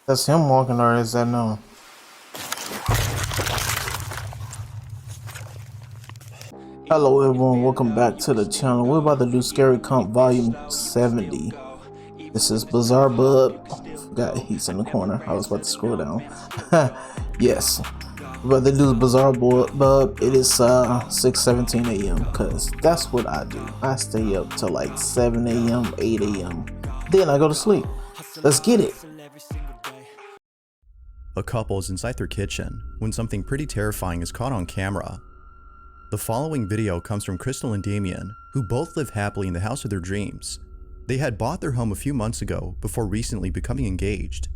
That's him walking, or is that no? Hello everyone, welcome back to the channel. We're about to do Scary Comp Volume 70. This is Bizarrebub. Forgot he's in the corner. I was about to scroll down. Yes. We're about to do Bizarrebub. It is 6:17 a.m. because that's what I do. I stay up till like 7 a.m., 8 a.m. Then I go to sleep. Let's get it. A couple is inside their kitchen when something pretty terrifying is caught on camera. The following video comes from Crystal and Damien, who both live happily in the house of their dreams. They had bought their home a few months ago before recently becoming engaged.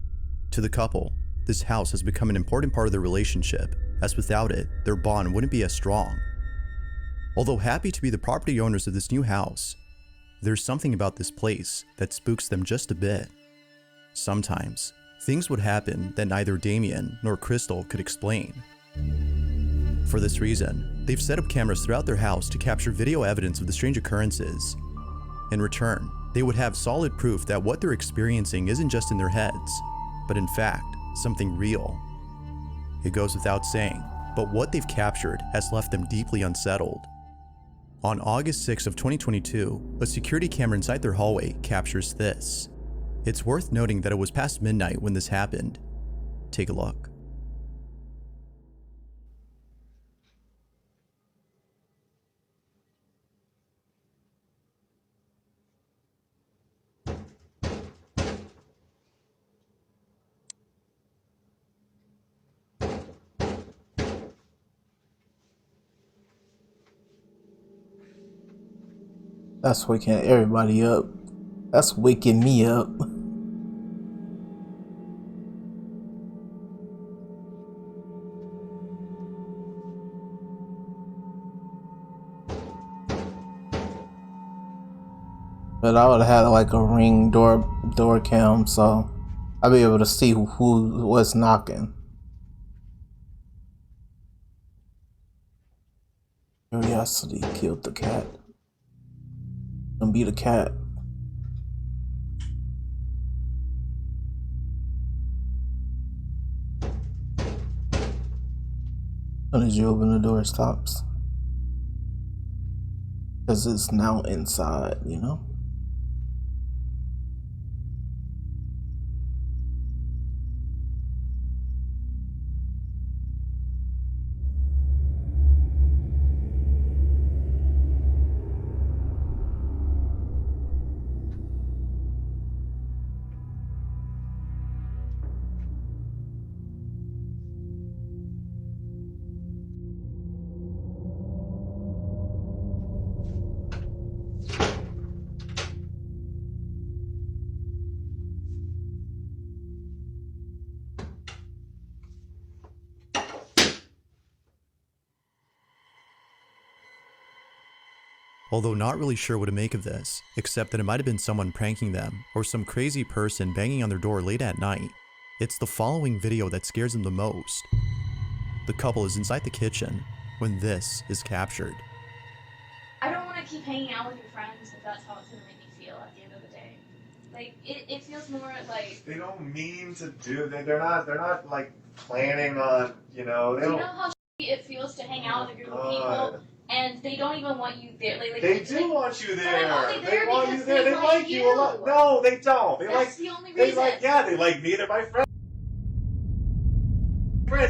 To the couple, this house has become an important part of their relationship, as without it, their bond wouldn't be as strong. Although happy to be the property owners of this new house, there's something about this place that spooks them just a bit. Sometimes, things would happen that neither Damien nor Crystal could explain. For this reason, they've set up cameras throughout their house to capture video evidence of the strange occurrences. In return, they would have solid proof that what they're experiencing isn't just in their heads, but in fact, something real. It goes without saying, but what they've captured has left them deeply unsettled. On August 6th of 2022, a security camera inside their hallway captures this. It's worth noting that it was past midnight when this happened. Take a look. That's waking everybody up. That's waking me up. But I would have had like a ring door cam, so I'd be able to see who was knocking. Curiosity killed the cat. Gonna be the cat. As soon as you open the door, it stops. Because it's now inside, you know? Although not really sure what to make of this, except that it might have been someone pranking them or some crazy person banging on their door late at night, it's the following video that scares them the most. The couple is inside the kitchen when this is captured. I don't want to keep hanging out with your friends if that's how it's going to make me feel at the end of the day. Like, it feels more like... They don't mean to do, they're not like planning on, you know, they Do you don't. know how it feels to hang out with a group of people and they don't even want you there? They do want you there. But I'm only there they want because you there. They like you a lot. No, they don't. They That's like, the only they reason. they like me. They're my friends.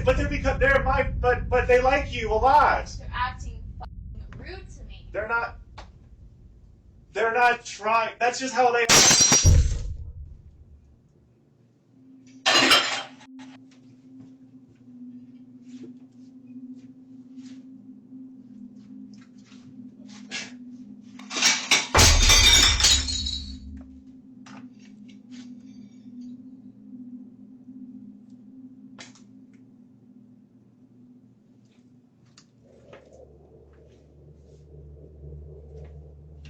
But they're my, but they like you a lot. They're acting fucking rude to me. They're not trying. That's just how they.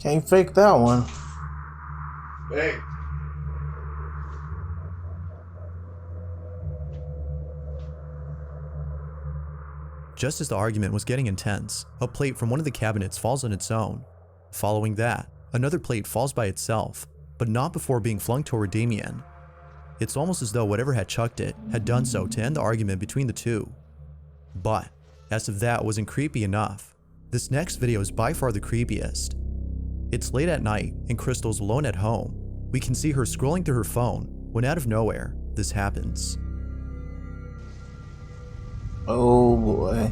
Can't fake that one. Hey. Just as the argument was getting intense, a plate from one of the cabinets falls on its own. Following that, another plate falls by itself, but not before being flung toward Damien. It's almost as though whatever had chucked it had done so to end the argument between the two. But, as if that wasn't creepy enough, this next video is by far the creepiest. It's late at night and Crystal's alone at home. We can see her scrolling through her phone when out of nowhere, this happens. Oh boy.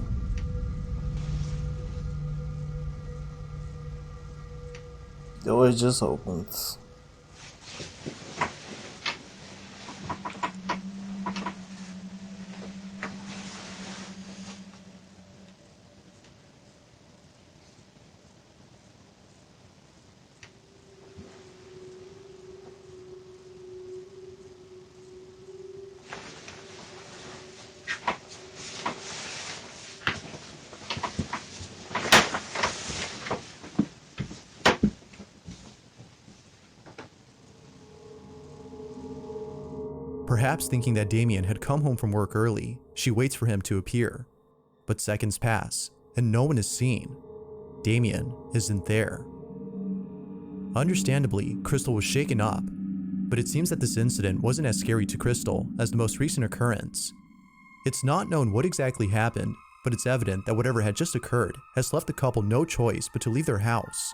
The door just opens. Perhaps thinking that Damien had come home from work early, she waits for him to appear. But seconds pass, and no one is seen. Damien isn't there. Understandably, Crystal was shaken up, but it seems that this incident wasn't as scary to Crystal as the most recent occurrence. It's not known what exactly happened, but it's evident that whatever had just occurred has left the couple no choice but to leave their house.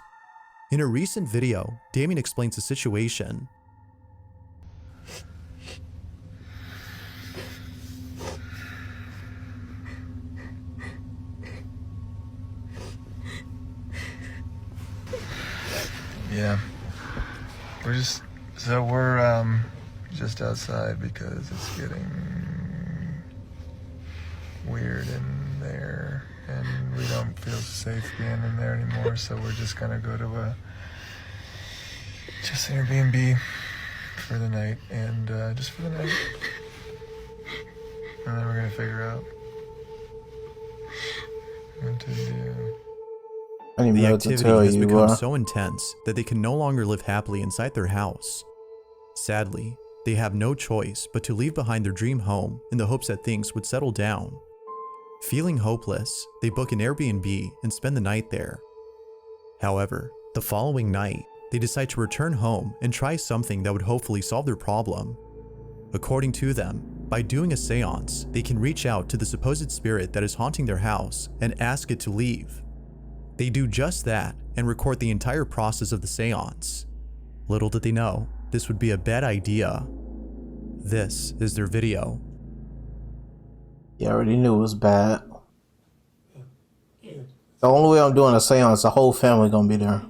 In a recent video, Damien explains the situation. Yeah, we're just just outside because it's getting weird in there and we don't feel safe being in there anymore, so we're just gonna go to an Airbnb for the night, and just for the night, and then we're gonna figure out what to do. I didn't The know what to activity tell has you. become so intense that they can no longer live happily inside their house. Sadly, they have no choice but to leave behind their dream home in the hopes that things would settle down. Feeling hopeless, they book an Airbnb and spend the night there. However, the following night, they decide to return home and try something that would hopefully solve their problem. According to them, by doing a seance, they can reach out to the supposed spirit that is haunting their house and ask it to leave. They do just that and record the entire process of the seance. Little did they know, this would be a bad idea. This is their video. You already knew it was bad. The only way I'm doing a seance, the whole family gonna be there.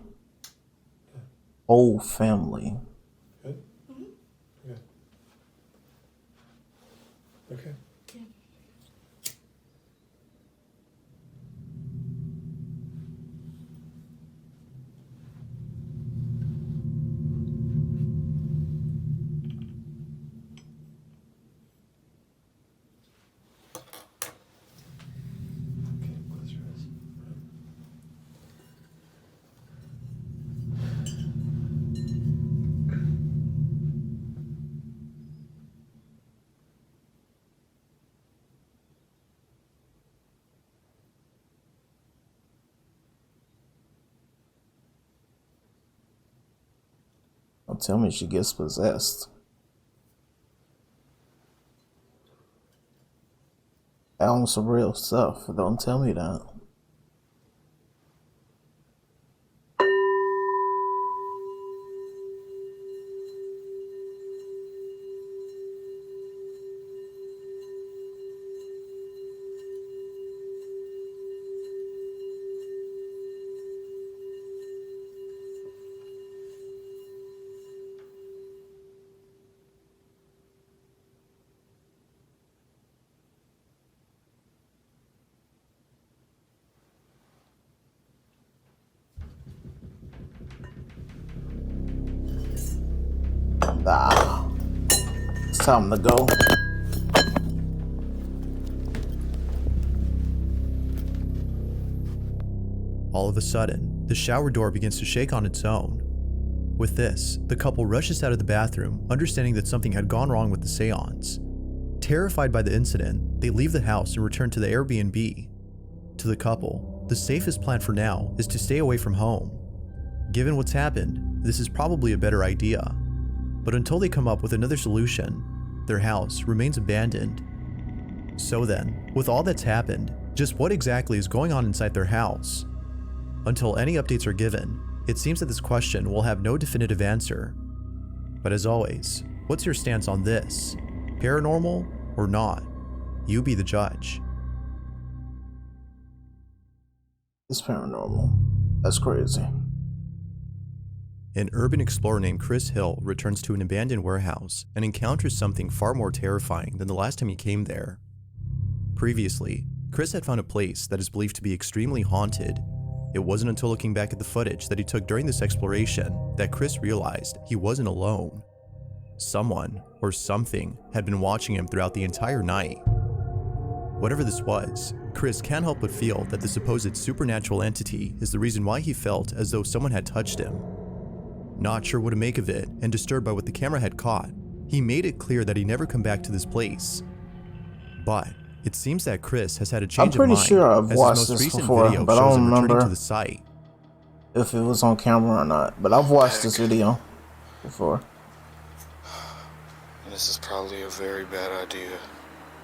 Whole family. Good? Good. Okay. Don't tell me she gets possessed. That was some real stuff. Don't tell me that. Ah, it's time to go. All of a sudden, the shower door begins to shake on its own. With this, the couple rushes out of the bathroom, understanding that something had gone wrong with the seance. Terrified by the incident, they leave the house and return to the Airbnb. To the couple, the safest plan for now is to stay away from home. Given what's happened, this is probably a better idea. But until they come up with another solution, their house remains abandoned. So then, with all that's happened, just what exactly is going on inside their house? Until any updates are given, it seems that this question will have no definitive answer. But as always, what's your stance on this? Paranormal or not? You be the judge. It's paranormal. That's crazy. An urban explorer named Chris Hill returns to an abandoned warehouse and encounters something far more terrifying than the last time he came there. Previously, Chris had found a place that is believed to be extremely haunted. It wasn't until looking back at the footage that he took during this exploration that Chris realized he wasn't alone. Someone or something had been watching him throughout the entire night. Whatever this was, Chris can't help but feel that the supposed supernatural entity is the reason why he felt as though someone had touched him. Not sure what to make of it and disturbed by what the camera had caught, he made it clear that he'd never come back to this place. But it seems that Chris has had a change of mind. I'm pretty sure I've as watched his most this recent before, video but I shows don't him returning remember to the site. if it was on camera or not. But I've watched this video before. This is probably a very bad idea.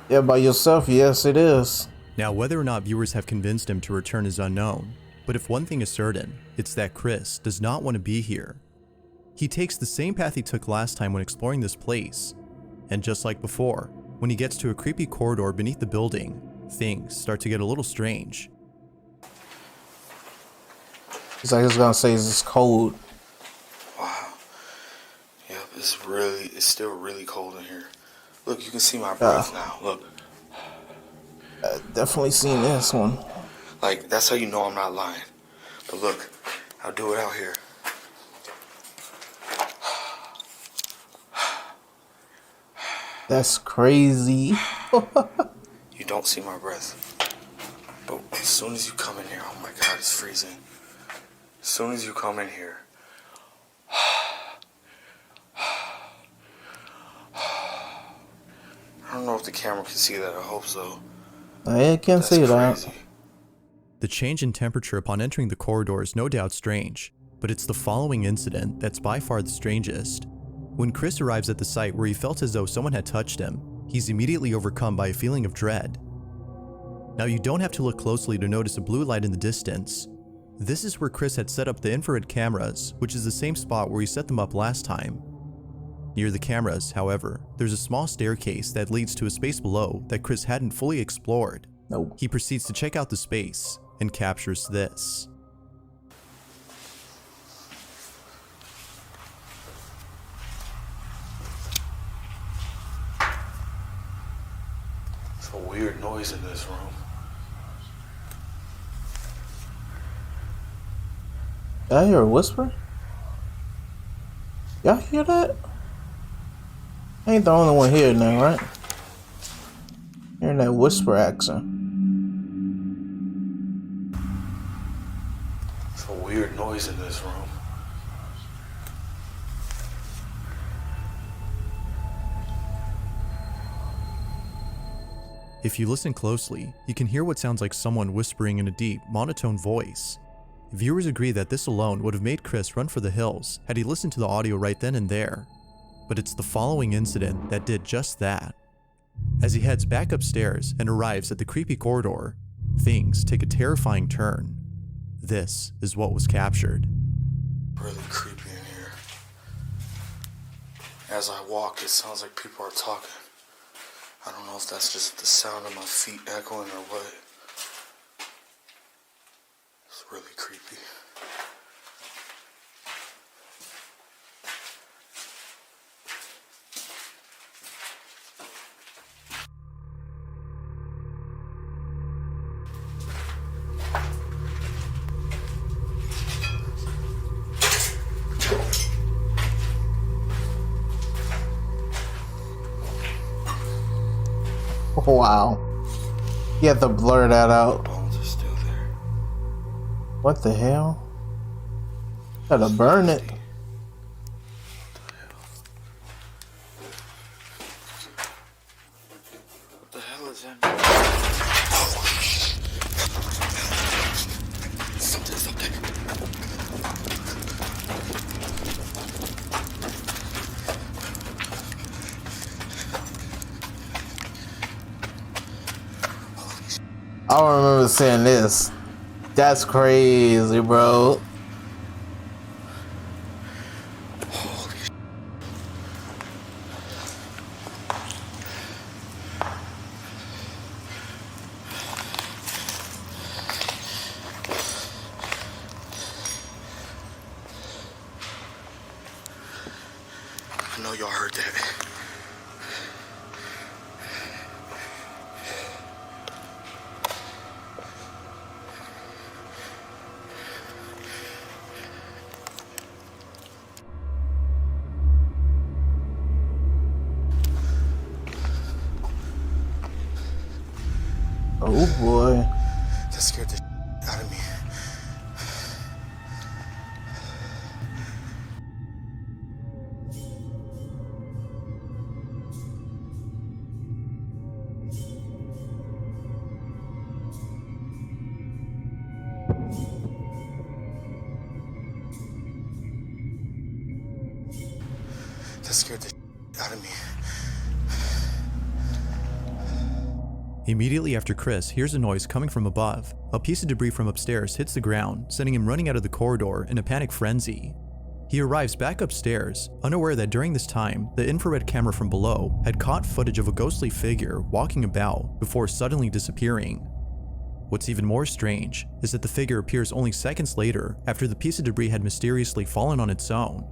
Yeah, by yourself, yes it is. Now, whether or not viewers have convinced him to return is unknown, but if one thing is certain, it's that Chris does not want to be here. He takes the same path he took last time when exploring this place, and just like before, when he gets to a creepy corridor beneath the building, things start to get a little strange. It's like it's gonna say it's cold. Wow. Yep, it's still really cold in here. Look, you can see my breath now. Look. Definitely seen this one. Like, that's how you know I'm not lying. But look, I'll do it out here. That's crazy. You don't see my breath. But as soon as you come in here, oh my God, it's freezing. As soon as you come in here, I don't know if the camera can see that. I hope so. I can't see that. Crazy. The change in temperature upon entering the corridor is no doubt strange, but it's the following incident that's by far the strangest. When Chris arrives at the site where he felt as though someone had touched him, he's immediately overcome by a feeling of dread. Now, you don't have to look closely to notice a blue light in the distance. This is where Chris had set up the infrared cameras, which is the same spot where he set them up last time. Near the cameras, however, there's a small staircase that leads to a space below that Chris hadn't fully explored. Nope. He proceeds to check out the space and captures this. It's a weird noise in this room. Y'all hear a whisper? Y'all hear that? I ain't the only one here now, right? Hearing that whisper accent. It's a weird noise in this room. If you listen closely, you can hear what sounds like someone whispering in a deep, monotone voice. Viewers agree that this alone would have made Chris run for the hills had he listened to the audio right then and there. But it's the following incident that did just that. As he heads back upstairs and arrives at the creepy corridor, things take a terrifying turn. This is what was captured. Really creepy in here. As I walk, it sounds like people are talking. I don't know if that's just the sound of my feet echoing or what. It's really creepy. Wow. You have to blur that out. Bones are still there. What the hell? Gotta burn it. What the hell is that? Something's up there. I don't remember seeing this. That's crazy, bro. I know y'all heard that. Oh boy. That scared the out of me. That scared the out of me. Immediately after Chris hears a noise coming from above, a piece of debris from upstairs hits the ground, sending him running out of the corridor in a panic frenzy. He arrives back upstairs, unaware that during this time, the infrared camera from below had caught footage of a ghostly figure walking about before suddenly disappearing. What's even more strange is that the figure appears only seconds later after the piece of debris had mysteriously fallen on its own.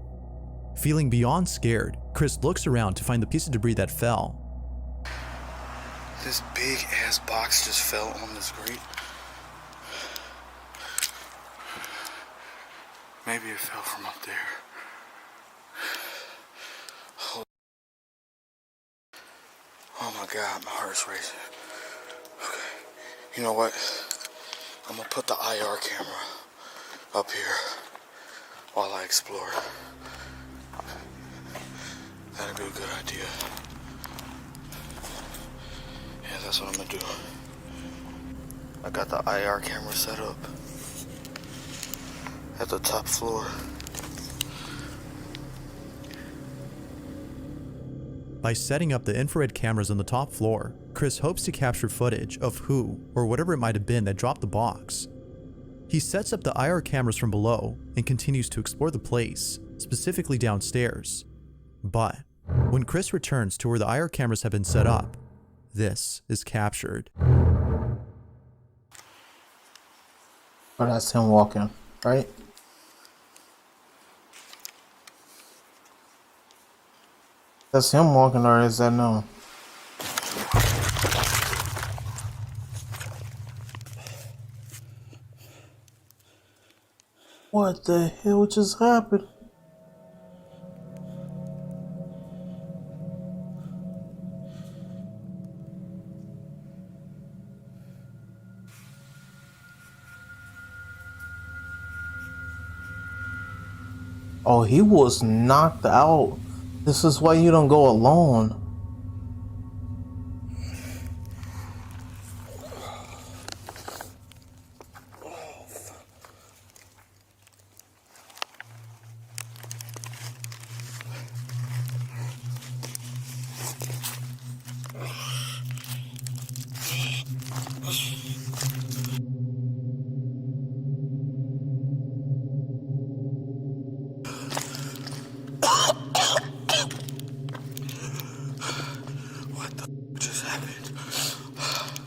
Feeling beyond scared, Chris looks around to find the piece of debris that fell. This big ass box just fell on this grate. Maybe it fell from up there. Oh my God, my heart's racing. Okay, you know what? I'm gonna put the IR camera up here while I explore. That'd be a good idea. Yeah, that's what I'm gonna do. I got the IR camera set up at the top floor. By setting up the infrared cameras on the top floor, Chris hopes to capture footage of who or whatever it might have been that dropped the box. He sets up the IR cameras from below and continues to explore the place, specifically downstairs. But when Chris returns to where the IR cameras have been set up, this is captured. Oh, that's him walking, right? That's him walking, or is that no? What the hell just happened? Oh, he was knocked out. This is why you don't go alone. What the just happened?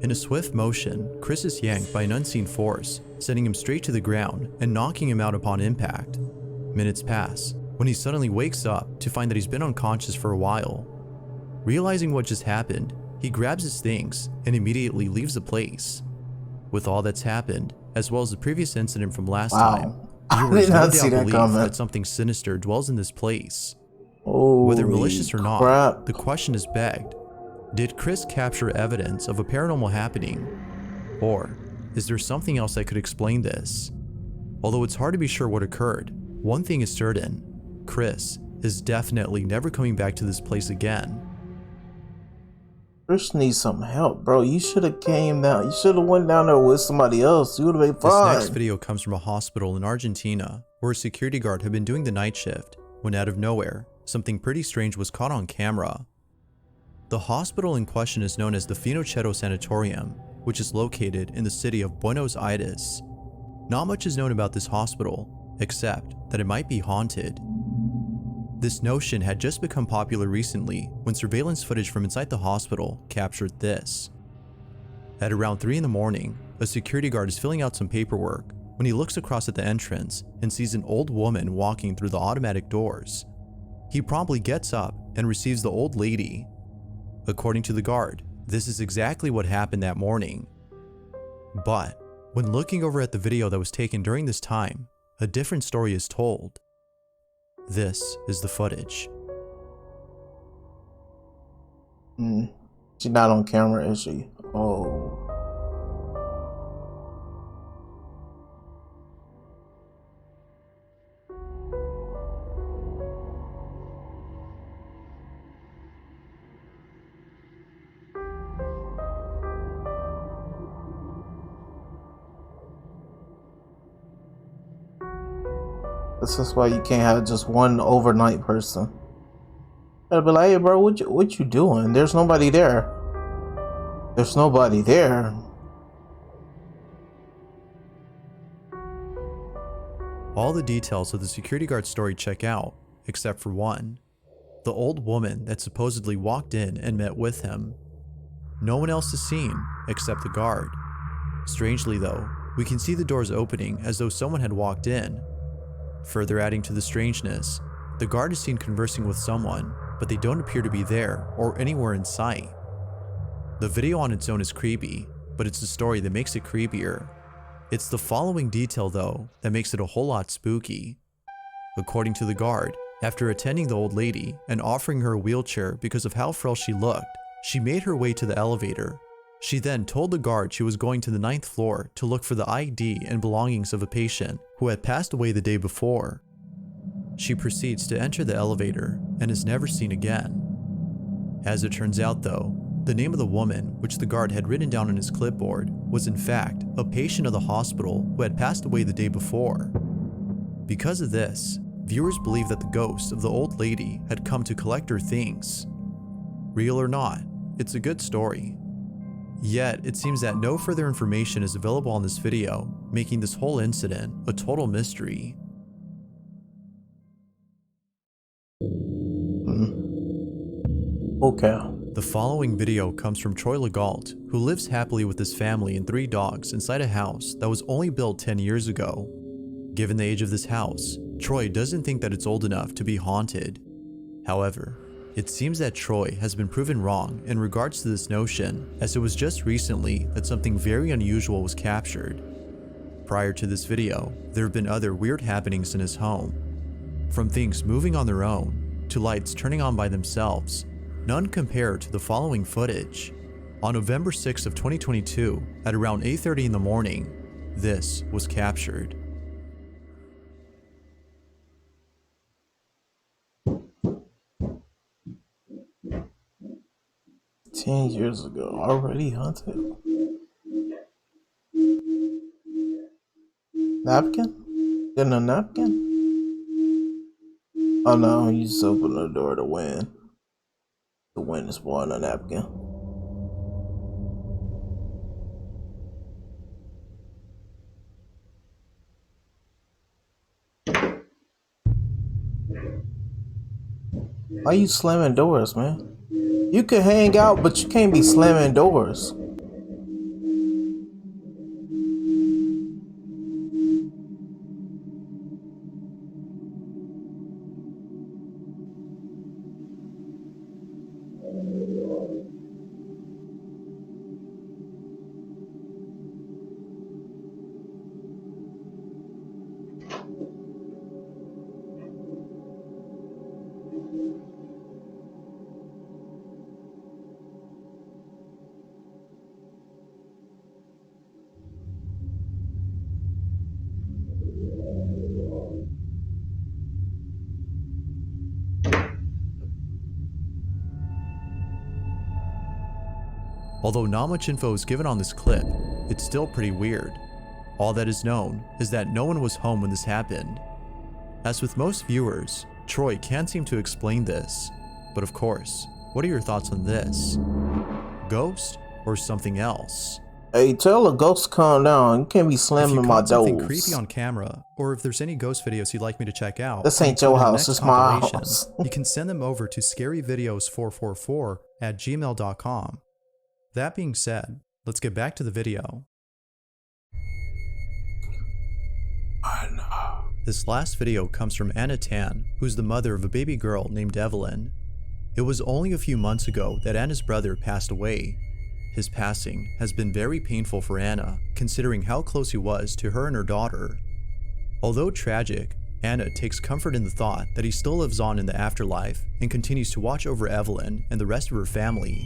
In a swift motion, Chris is yanked by an unseen force, sending him straight to the ground and knocking him out upon impact. Minutes pass, when he suddenly wakes up to find that he's been unconscious for a while. Realizing what just happened, he grabs his things and immediately leaves the place. With all that's happened, as well as the previous incident from last time, I viewers did no not see doubt that believe coming. that something sinister dwells in this place. Holy Whether malicious or not, crap. the question is begged. Did Chris capture evidence of a paranormal happening? Or is there something else that could explain this? Although it's hard to be sure what occurred, one thing is certain: Chris is definitely never coming back to this place again. Chris needs some help, bro. You should have came down. You should have went down there with somebody else. You would have been This fine. next video comes from a hospital in Argentina, where where a security guard had been doing the night shift when out of nowhere, something pretty strange was caught on camera. The hospital in question is known as the V70 Sanatorium, which is located in the city of Buenos Aires. Not much is known about this hospital, except that it might be haunted. This notion had just become popular recently when surveillance footage from inside the hospital captured this. At around 3 in the morning, a security guard is filling out some paperwork when he looks across at the entrance and sees an old woman walking through the automatic doors. He promptly gets up and receives the old lady. According to the guard, this is exactly what happened that morning. But when looking over at the video that was taken during this time, a different story is told. This is the footage. She's not on camera, is she? Oh. This is why you can't have just one overnight person. I'd be like, hey bro, what you doing? There's nobody there. There's nobody there. All the details of the security guard story check out, except for one. The old woman that supposedly walked in and met with him. No one else is seen, except the guard. Strangely though, we can see the doors opening as though someone had walked in. Further adding to the strangeness, the guard is seen conversing with someone, but they don't appear to be there or anywhere in sight. The video on its own is creepy, but it's the story that makes it creepier. It's the following detail though that makes it a whole lot spooky. According to the guard, after attending the old lady and offering her a wheelchair because of how frail she looked, she made her way to the elevator. She then told the guard she was going to the 9th floor to look for the ID and belongings of a patient who had passed away the day before. She proceeds to enter the elevator and is never seen again. As it turns out though, the name of the woman, which the guard had written down on his clipboard, was in fact a patient of the hospital who had passed away the day before. Because of this, viewers believe that the ghost of the old lady had come to collect her things. Real or not, it's a good story. Yet, it seems that no further information is available on this video, making this whole incident a total mystery. Okay. The following video comes from Troy Legault, who lives happily with his family and 3 dogs inside a house that was only built 10 years ago. Given the age of this house, Troy doesn't think that it's old enough to be haunted. However, it seems that Troy has been proven wrong in regards to this notion, as it was just recently that something very unusual was captured. Prior to this video, there have been other weird happenings in his home. From things moving on their own, to lights turning on by themselves, none compare to the following footage. On November 6th of 2022, at around 8:30 in the morning, this was captured. "10 years ago, already hunted." Napkin? Getting a napkin? Oh no, you just open the door to win. The win is more than a napkin. Why you slamming doors, man? You can hang out, but you can't be slamming doors. Although not much info is given on this clip, it's still pretty weird. All that is known is that no one was home when this happened. As with most viewers, Troy can't seem to explain this. But of course, what are your thoughts on this? Ghost or something else? Hey, tell a ghost to calm down. You can't be If you slamming my caught something doors. creepy on camera, or if there's any ghost videos you'd like me to check out, This ain't including your the house, next it's my compilation, house. you can send them over to scaryvideos444@gmail.com. That being said, let's get back to the video. This last video comes from Anna Tan, who's the mother of a baby girl named Evelyn. It was only a few months ago that Anna's brother passed away. His passing has been very painful for Anna, considering how close he was to her and her daughter. Although tragic, Anna takes comfort in the thought that he still lives on in the afterlife and continues to watch over Evelyn and the rest of her family.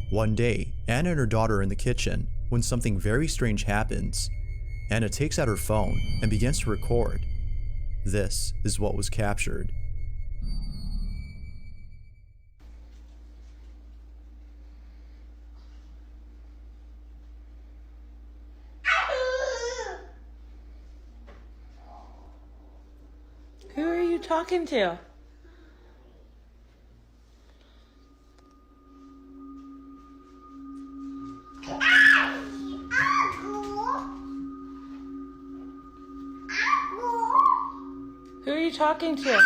One day, Anna and her daughter are in the kitchen when something very strange happens. Anna takes out her phone and begins to record. This is what was captured. Who are you talking to? Who are you talking to?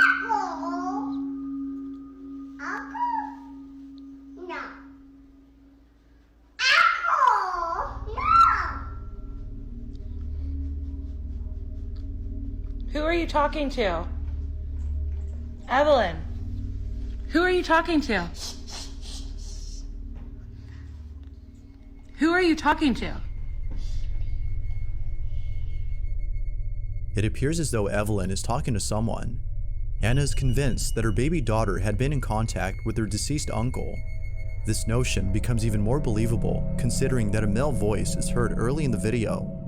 Who are you talking to? Evelyn. Who are you talking to? Who are you talking to? It appears as though Evelyn is talking to someone. Anna is convinced that her baby daughter had been in contact with her deceased uncle. This notion becomes even more believable considering that a male voice is heard early in the video.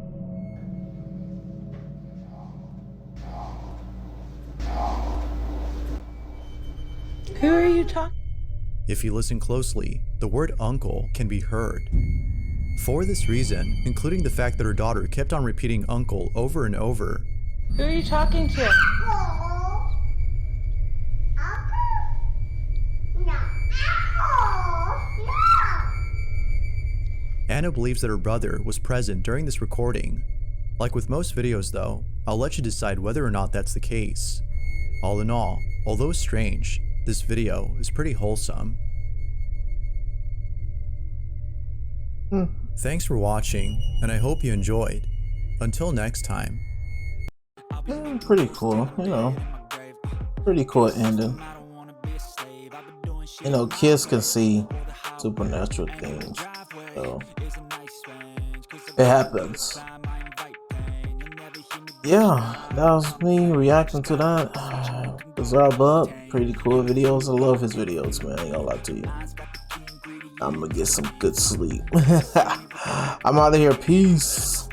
Who are you talking? If you listen closely, the word uncle can be heard. For this reason, including the fact that her daughter kept on repeating uncle over and over, Who are you talking to? Anna believes that her brother was present during this recording. Like with most videos though, I'll let you decide whether or not that's the case. All in all, although strange, this video is pretty wholesome. Thanks for watching, and I hope you enjoyed. Until next time. Pretty cool, you know. Pretty cool ending. You know, kids can see supernatural things, so it happens. Yeah, that was me reacting to that. Bizarrebub, pretty cool videos. I love his videos, man. I ain't gonna lie to you. I'm gonna get some good sleep. I'm out of here. Peace.